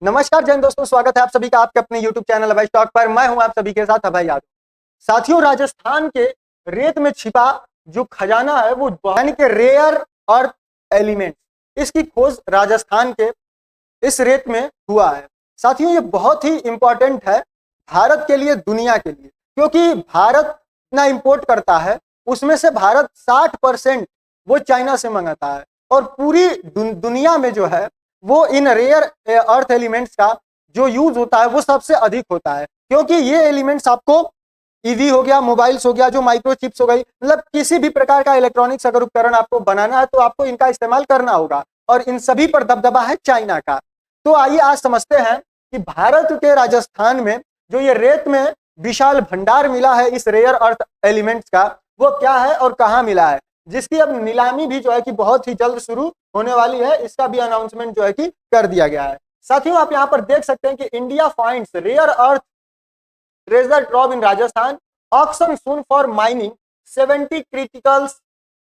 नमस्कार जैन दोस्तों, स्वागत है आप सभी का आपके अपने YouTube चैनल अभय स्टॉक पर। मैं हूं आप सभी के साथ अभय यादव। साथियों, राजस्थान के रेत में छिपा जो खजाना है वो यानी कि रेयर अर्थ एलिमेंट, इसकी खोज राजस्थान के इस रेत में हुआ है। साथियों, ये बहुत ही इंपॉर्टेंट है भारत के लिए, दुनिया के लिए, क्योंकि भारत इतना इंपोर्ट करता है, उसमें से भारत 60% वो चाइना से मंगाता है और पूरी दुनिया में जो है वो इन रेयर अर्थ एलिमेंट्स का जो यूज होता है वो सबसे अधिक होता है, क्योंकि ये एलिमेंट्स आपको ईवी हो गया, मोबाइल्स हो गया, जो माइक्रोचिप्स हो गई, मतलब किसी भी प्रकार का इलेक्ट्रॉनिक्स अगर उपकरण आपको बनाना है तो आपको इनका इस्तेमाल करना होगा और इन सभी पर दबदबा है चाइना का। तो आइए आज समझते हैं कि भारत के राजस्थान में जो ये रेत में विशाल भंडार मिला है इस रेयर अर्थ एलिमेंट्स का, वो क्या है और कहाँ मिला है, जिसकी अब नीलामी भी जो है कि बहुत ही जल्द शुरू होने वाली है। इसका भी अनाउंसमेंट जो है कि कर दिया गया है। साथियों, आप यहाँ पर देख सकते हैं कि India finds rare earth treasure trove in Rajasthan, auction soon for mining 70 critical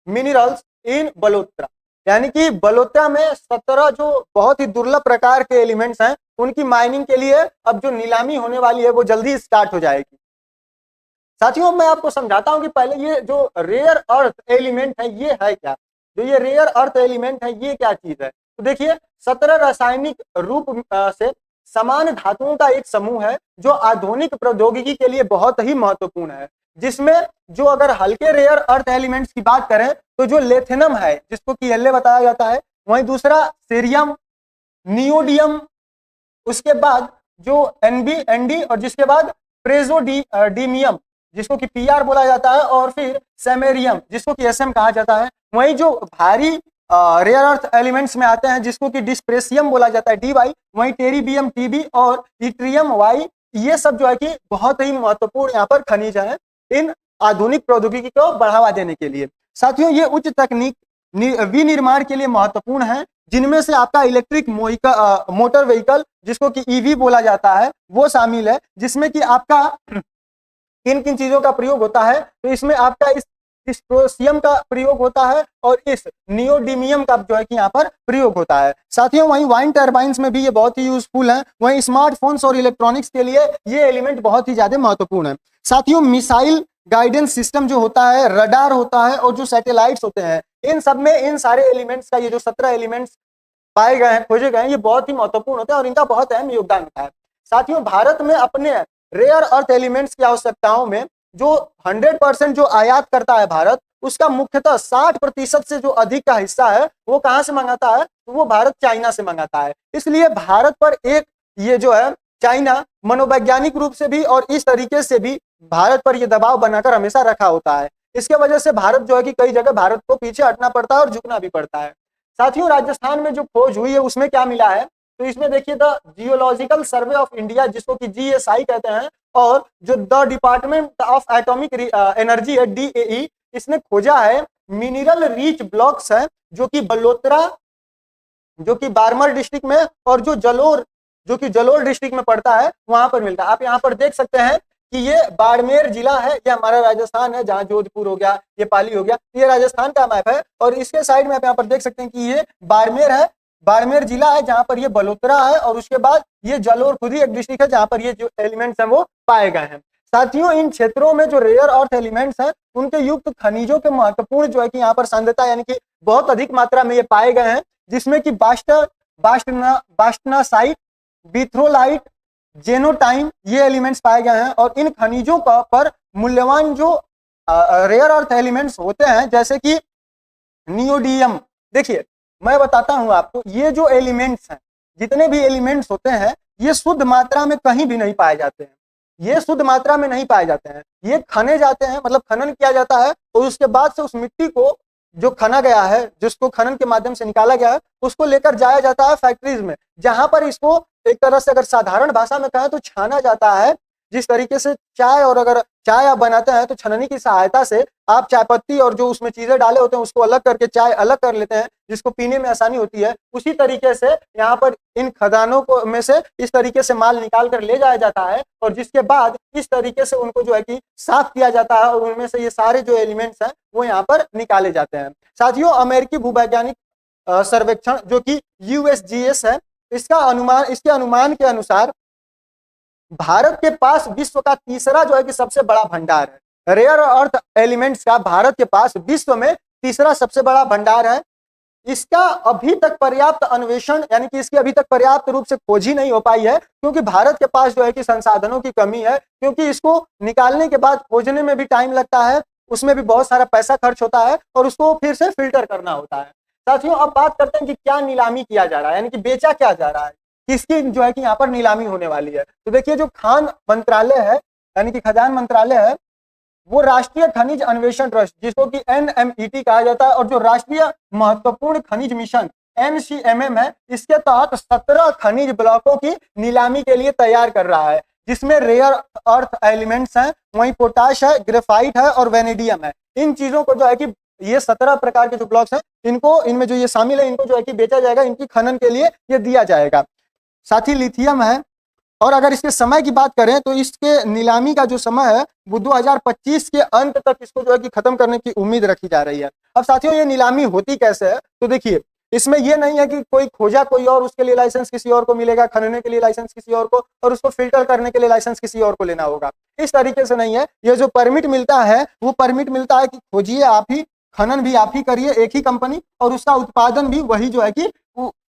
minerals in Balotra. यानी कि बलोत्रा में 17 जो बहुत ही दुर्लभ प्रकार के एलिमेंट्स हैं उनकी माइनिंग के लिए अब जो नीलामी होने वाली है वो जल्दी स्टार्ट हो जाएगी। साथियों, मैं आपको समझाता हूं कि पहले ये जो रेयर अर्थ एलिमेंट है ये है क्या। जो ये रेयर अर्थ एलिमेंट है ये क्या चीज है, तो देखिए 17 रासायनिक रूप से समान धातुओं का एक समूह है जो आधुनिक प्रौद्योगिकी के लिए बहुत ही महत्वपूर्ण है। जिसमें जो अगर हल्के रेयर अर्थ एलिमेंट्स की बात करें तो जो लेथिनम है जिसको कि एल्ले बताया जाता है, वहीं दूसरा सीरियम, नियोडियम, उसके बाद जो एनडी और जिसके बाद प्रेजोडीमियम जिसको कि पीआर बोला जाता है, और फिर सेमेरियम जिसको कि एसएम कहा जाता है। वहीं जो भारी रेयर अर्थ एलिमेंट्स में आते हैं जिसको कि डिस्प्रेसियम बोला जाता है डीवाई, वहीं टेरिबियम टीबी और इट्रियम वाई, ये सब जो है कि बहुत ही महत्वपूर्ण यहाँ पर खनिज है इन आधुनिक प्रौद्योगिकी को बढ़ावा देने के लिए। साथियों, ये उच्च तकनीक विनिर्माण के लिए महत्वपूर्ण है, जिनमें से आपका इलेक्ट्रिक मोटर व्हीकल जिसको कि ईवी बोला जाता है वो शामिल है, जिसमें कि आपका किन किन चीजों का प्रयोग होता है, तो इसमें आपका इस डिस्प्रोसियम का प्रयोग होता है और इस नियोडिमियम का जो है कि यहाँ पर प्रयोग होता है। साथियों, वहीं वाइन टर्बाइंस में भी ये बहुत ही यूजफुल है। वहीं स्मार्टफोन्स और इलेक्ट्रॉनिक्स के लिए ये एलिमेंट बहुत ही ज्यादा महत्वपूर्ण है। साथियों, मिसाइल गाइडेंस सिस्टम जो होता है, रडार होता है और जो सैटेलाइट्स होते हैं, इन सब में इन सारे एलिमेंट्स का ये जो 17 एलिमेंट्स पाए गए हैं, खोजे गए हैं, ये बहुत ही महत्वपूर्ण होते हैं और इनका बहुत अहम योगदान होता है। साथियों, भारत में अपने रेयर अर्थ एलिमेंट्स की आवश्यकताओं में जो 100% जो आयात करता है भारत, उसका मुख्यतः 60% से जो अधिक का हिस्सा है वो कहां से मंगाता है, तो वो भारत चाइना से मंगाता है। इसलिए भारत पर एक ये जो है चाइना मनोवैज्ञानिक रूप से भी और इस तरीके से भी भारत पर यह दबाव बनाकर हमेशा रखा होता है। इसके वजह से भारत जो है कि कई जगह भारत को पीछे हटना पड़ता है और झुकना भी पड़ता है। साथियों, राजस्थान में जो खोज हुई है उसमें क्या मिला है, तो इसमें देखिए the geological survey of India जिसको कि जीएसआई कहते हैं, और जो the department of atomic energy है डीएई, इसने खोजा है मिनरल रिच ब्लॉक्स है जो कि बलोत्रा, जो कि बारमर डिस्ट्रिक्ट में, और जो कि जलोर डिस्ट्रिक्ट में पड़ता है वहां पर मिलता है। आप यहाँ पर देख सकते हैं कि ये बाड़मेर जिला है, ये हमारा राजस्थान है, जहाँ जोधपुर हो गया, ये पाली हो गया, ये राजस्थान का मैप है। और इसके साइड में आप यहाँ पर देख सकते हैं कि ये बाड़मेर है, बाड़मेर जिला है जहां पर ये बलोत्रा है, और उसके बाद ये जलोर खुद ही एक डिस्ट्रिक्ट है जहां पर ये जो एलिमेंट्स हैं वो पाए गए हैं। साथियों, इन क्षेत्रों में जो रेयर अर्थ एलिमेंट्स हैं उनके युक्त खनिजों के महत्वपूर्ण जो है कि यहाँ पर सांद्रता यानी कि बहुत अधिक मात्रा में ये पाए गए हैं, जिसमें कि बास्टनासाइट, बीथ्रोलाइट, जेनोटाइम, ये एलिमेंट्स पाए गए हैं। और इन खनिजों का पर मूल्यवान जो रेयर अर्थ एलिमेंट्स होते हैं जैसे कि नियोडियम, देखिए मैं बताता हूं आपको, ये जो एलिमेंट्स हैं, जितने भी एलिमेंट्स होते हैं, ये शुद्ध मात्रा में कहीं भी नहीं पाए जाते हैं। ये शुद्ध मात्रा में नहीं पाए जाते हैं, ये खने जाते हैं, मतलब खनन किया जाता है और उसके बाद से उस मिट्टी को जो खना गया है, जिसको खनन के माध्यम से निकाला गया है, उसको लेकर जाया जाता है फैक्ट्रीज में, जहां पर इसको एक तरह से अगर साधारण भाषा में कहें तो छाना जाता है। जिस तरीके से चाय, और अगर चाय आप बनाते हैं तो छननी की सहायता से आप चाय पत्ती और जो उसमें चीजें डाले होते हैं उसको अलग करके चाय अलग कर लेते हैं, जिसको पीने में आसानी होती है। उसी तरीके से यहाँ पर इन खदानों को में से इस तरीके से माल निकाल कर ले जाया जाता है, और जिसके बाद इस तरीके से उनको जो है कि साफ किया जाता है, और उनमें से ये सारे जो एलिमेंट्स हैं वो यहाँ पर निकाले जाते हैं। साथियों, अमेरिकी भूवैज्ञानिक सर्वेक्षण जो कि यूएसजीएस है, इसके अनुमान के अनुसार भारत के पास विश्व का तीसरा जो है कि सबसे बड़ा भंडार है। रेयर अर्थ एलिमेंट्स का भारत के पास विश्व में तीसरा सबसे बड़ा भंडार है। इसका अभी तक पर्याप्त अन्वेषण यानी कि इसकी अभी तक पर्याप्त रूप से खोज ही नहीं हो पाई है, क्योंकि भारत के पास जो है कि संसाधनों की कमी है, क्योंकि इसको निकालने के बाद खोजने में भी टाइम लगता है, उसमें भी बहुत सारा पैसा खर्च होता है और उसको फिर से फिल्टर करना होता है। साथियों, अब बात करते हैं कि क्या नीलामी किया जा रहा है, यानी कि बेचा क्या जा रहा है, किसकी जो है कि यहाँ पर नीलामी होने वाली है। तो देखिए, जो खान मंत्रालय है यानी कि खजान मंत्रालय है, वो राष्ट्रीय खनिज अन्वेषण ट्रस्ट, जिसको कि NMET कहा जाता है, और जो राष्ट्रीय महत्वपूर्ण खनिज मिशन NCMM है, इसके तहत 17 खनिज ब्लॉकों की नीलामी के लिए तैयार कर रहा है, जिसमें रेयर अर्थ एलिमेंट्स हैं, वहीं पोटाश है, ग्रेफाइट है और वेनेडियम है। इन चीजों को जो है कि ये 17 प्रकार के जो ब्लॉक्स हैं, इनको इनमें जो ये शामिल है, इनको जो है कि बेचा जाएगा, इनकी खनन के लिए ये दिया जाएगा। साथ ही लिथियम है। और अगर इसके समय की बात करें तो इसके नीलामी का जो समय है वो 2025 के अंत तक इसको जो है कि खत्म करने की उम्मीद रखी जा रही है। अब साथियों, ये नीलामी होती कैसे है, तो देखिए, इसमें ये नहीं है कि कोई खोजा कोई और, उसके लिए लाइसेंस किसी और को मिलेगा, खनने के लिए लाइसेंस किसी और को, और उसको फिल्टर करने के लिए लाइसेंस किसी और को लेना होगा। इस तरीके से नहीं है। ये जो परमिट मिलता है वो परमिट मिलता है कि खोजिए आप ही, खनन भी आप ही करिए, एक ही कंपनी, और उसका उत्पादन भी वही जो है कि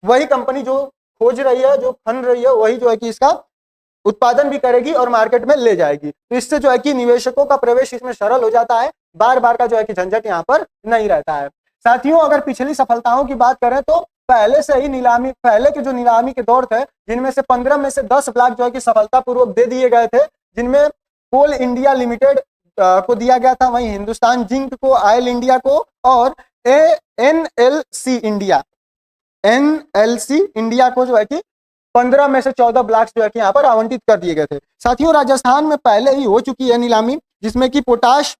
वही कंपनी जो खोज रही है, जो खन रही है, वही जो है कि इसका उत्पादन भी करेगी और मार्केट में ले जाएगी। तो इससे जो है कि निवेशकों का प्रवेश इसमें सरल हो जाता है, बार बार का जो है कि झंझट यहाँ पर नहीं रहता है। साथियों, अगर पिछली सफलताओं की बात करें तो पहले से ही पहले के जो नीलामी के दौर थे, जिनमें से 15 में से 10 ब्लॉक जो है कि सफलतापूर्वक दे दिए गए थे, जिनमें कोल इंडिया लिमिटेड को दिया गया था, वहीं हिंदुस्तान जिंक को, ऑयल इंडिया को और NLC इंडिया को जो है कि 15 में से 14 ब्लॉक्स जो है कि यहाँ पर आवंटित कर दिए गए थे। साथियों, राजस्थान में पहले ही हो चुकी है नीलामी, जिसमें कि पोटाश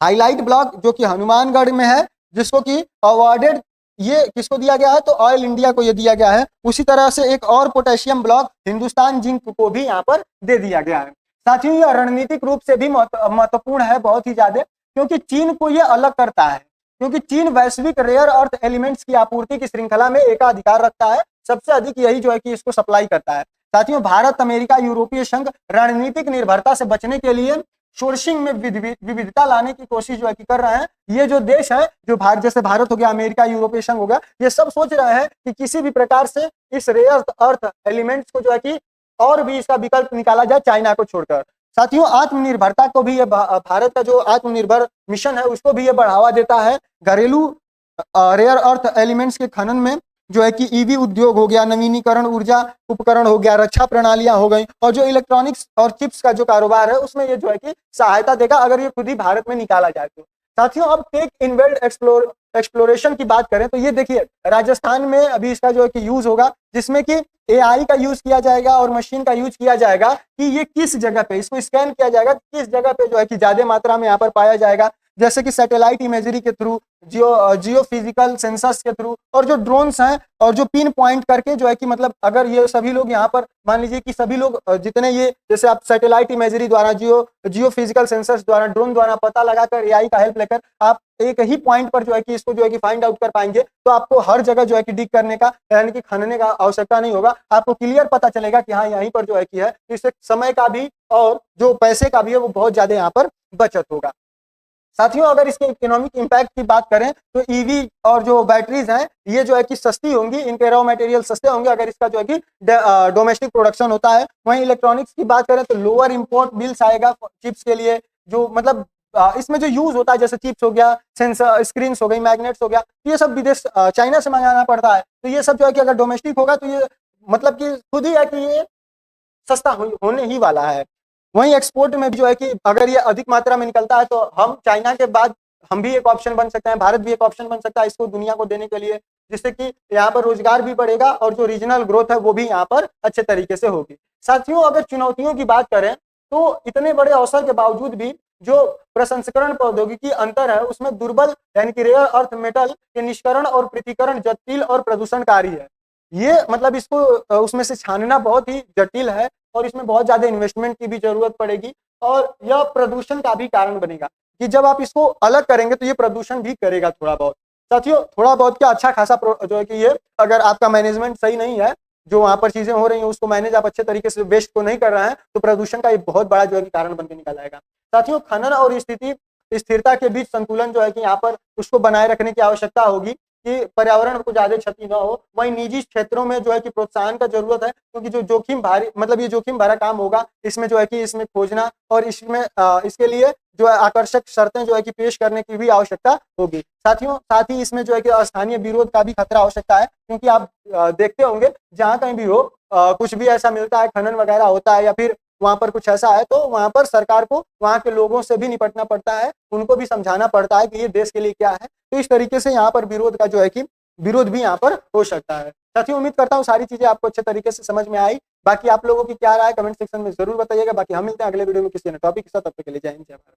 हाईलाइट ब्लॉक जो कि हनुमानगढ़ में है, जिसको कि अवार्डेड ये किसको दिया गया है, तो ऑयल इंडिया को ये दिया गया है। उसी तरह से एक और पोटेशियम ब्लॉक हिंदुस्तान जिंक को भी यहाँ पर दे दिया गया है। साथियों, यह रणनीतिक रूप से भी महत्वपूर्ण है, बहुत ही ज्यादा, क्योंकि चीन को यह अलग करता है, क्योंकि चीन वैश्विक रेयर अर्थ एलिमेंट्स की आपूर्ति की श्रृंखला में एकाधिकार रखता है, सबसे अधिक यही जो है कि इसको सप्लाई करता है। साथियों, भारत, अमेरिका, यूरोपीय संघ रणनीतिक निर्भरता से बचने के लिए सोर्सिंग में विविधता लाने की कोशिश जो है कि कर रहे हैं। ये जो देश है, जो भारत, जैसे भारत हो गया, अमेरिका, यूरोपीय संघ हो गया, ये सब सोच रहे हैं कि किसी भी प्रकार से इस रेयर अर्थ एलिमेंट्स को जो है कि और भी इसका विकल्प निकाला जाए, चाइना को छोड़कर। साथियों, आत्मनिर्भरता को भी ये भारत का जो आत्मनिर्भर मिशन है उसको भी ये बढ़ावा देता है। घरेलू रेयर अर्थ एलिमेंट्स के खनन में जो है कि ईवी उद्योग हो गया, नवीनीकरण ऊर्जा उपकरण हो गया, रक्षा प्रणालियां हो गई, और जो इलेक्ट्रॉनिक्स और चिप्स का जो कारोबार है उसमें ये जो है कि सहायता देगा, अगर ये खुद ही भारत में निकाला जाए तो। साथियों, अब टेक इनवेल्ड एक्सप्लोरेशन की बात करें तो ये देखिए, राजस्थान में अभी इसका जो है कि यूज होगा, जिसमें कि AI का यूज किया जाएगा और मशीन का यूज किया जाएगा कि ये किस जगह पे, इसको स्कैन किया जाएगा किस जगह पे जो है कि ज्यादा मात्रा में यहाँ पर पाया जाएगा, जैसे कि सैटेलाइट इमेजरी के थ्रू, जियो फिजिकल सेंसर्स के थ्रू, और जो ड्रोन्स हैं, और जो पिन पॉइंट करके जो है कि मतलब अगर ये सभी लोग यहाँ पर मान लीजिए कि सभी लोग जितने ये, जैसे आप सैटेलाइट इमेजरी द्वारा, जियो फिजिकल सेंसर्स द्वारा, ड्रोन द्वारा पता लगाकर AI का हेल्प लेकर आप एक ही पॉइंट पर जो है कि इसको जो है कि फाइंड आउट कर पाएंगे, तो आपको हर जगह जो है कि डिग करने का यानी कि खनने का आवश्यकता नहीं होगा, आपको क्लियर पता चलेगा कि हाँ यहीं पर जो है कि है। इससे समय का भी और जो पैसे का भी है वो बहुत ज्यादा यहाँ पर बचत होगा। साथियों, अगर इसके इकोनॉमिक इंपैक्ट की बात करें तो ईवी और जो बैटरीज हैं ये जो है कि सस्ती होंगी, इनके रॉ मटेरियल सस्ते होंगे अगर इसका जो है कि डोमेस्टिक प्रोडक्शन होता है। वहीं इलेक्ट्रॉनिक्स की बात करें तो लोअर इंपोर्ट बिल्स आएगा चिप्स के लिए, जो मतलब इसमें जो यूज होता है, जैसे चिप्स हो गया, सेंसर स्क्रीन हो गई, मैग्नेट्स हो गया, ये सब विदेश चाइना से मंगाना पड़ता है। तो ये सब जो है कि अगर डोमेस्टिक होगा तो ये मतलब कि खुद ही है कि ये सस्ता होने ही वाला है। वहीं एक्सपोर्ट में भी जो है कि अगर ये अधिक मात्रा में निकलता है तो हम चाइना के बाद हम भी एक ऑप्शन बन सकते हैं, भारत भी एक ऑप्शन बन सकता है इसको दुनिया को देने के लिए, जिससे कि यहाँ पर रोजगार भी बढ़ेगा और जो रीजनल ग्रोथ है वो भी यहाँ पर अच्छे तरीके से होगी। साथियों, अगर चुनौतियों की बात करें तो इतने बड़े अवसर के बावजूद भी जो प्रसंस्करण प्रौद्योगिकी अंतर है उसमें दुर्बल यानी कि रेयर अर्थ मेटल के निष्करण और पृथक्करण जटिल और प्रदूषणकारी है। ये मतलब इसको उसमें से छानना बहुत ही जटिल है और इसमें बहुत ज्यादा इन्वेस्टमेंट की भी जरूरत पड़ेगी, और यह प्रदूषण का भी कारण बनेगा कि जब आप इसको अलग करेंगे तो ये प्रदूषण भी करेगा थोड़ा बहुत। साथियों, थोड़ा बहुत क्या, अच्छा खासा जो है कि ये अगर आपका मैनेजमेंट सही नहीं है जो वहां पर चीजें हो रही हैं उसको मैनेज आप अच्छे तरीके से वेस्ट को नहीं कर रहे हैं, तो प्रदूषण का एक बहुत बड़ा जो है कि कारण बन के निकल आएगा। साथियों, खनन और स्थिरता के बीच संतुलन जो है कि यहाँ पर उसको बनाए रखने की आवश्यकता होगी कि पर्यावरण को ज्यादा क्षति न हो। वहीं निजी क्षेत्रों में जो है कि प्रोत्साहन का जरूरत है, क्योंकि जो जोखिम भारी मतलब ये जोखिम भरा काम होगा, इसमें जो है कि इसमें खोजना और इसमें इसके लिए जो है आकर्षक शर्तें जो है कि पेश करने की भी आवश्यकता होगी। साथियों, साथ ही इसमें जो है कि स्थानीय विरोध का भी खतरा हो सकता है, क्योंकि आप देखते होंगे जहां कहीं भी हो कुछ भी ऐसा मिलता है, खनन वगैरह होता है या फिर वहां पर कुछ ऐसा है, तो वहां पर सरकार को वहां के लोगों से भी निपटना पड़ता है, उनको भी समझाना पड़ता है कि ये देश के लिए क्या है। तो इस तरीके से यहाँ पर विरोध का जो है कि विरोध भी यहाँ पर हो सकता है। साथियों, उम्मीद करता हूँ सारी चीजें आपको अच्छे तरीके से समझ में आई। बाकी आप लोगों की क्या राय कमेंट सेक्शन में जरूर बताइएगा। बाकी हम मिलते हैं अगले वीडियो में किसी अन्य टॉपिक के साथ। तब तक के लिए जय हिंद, जय भारत।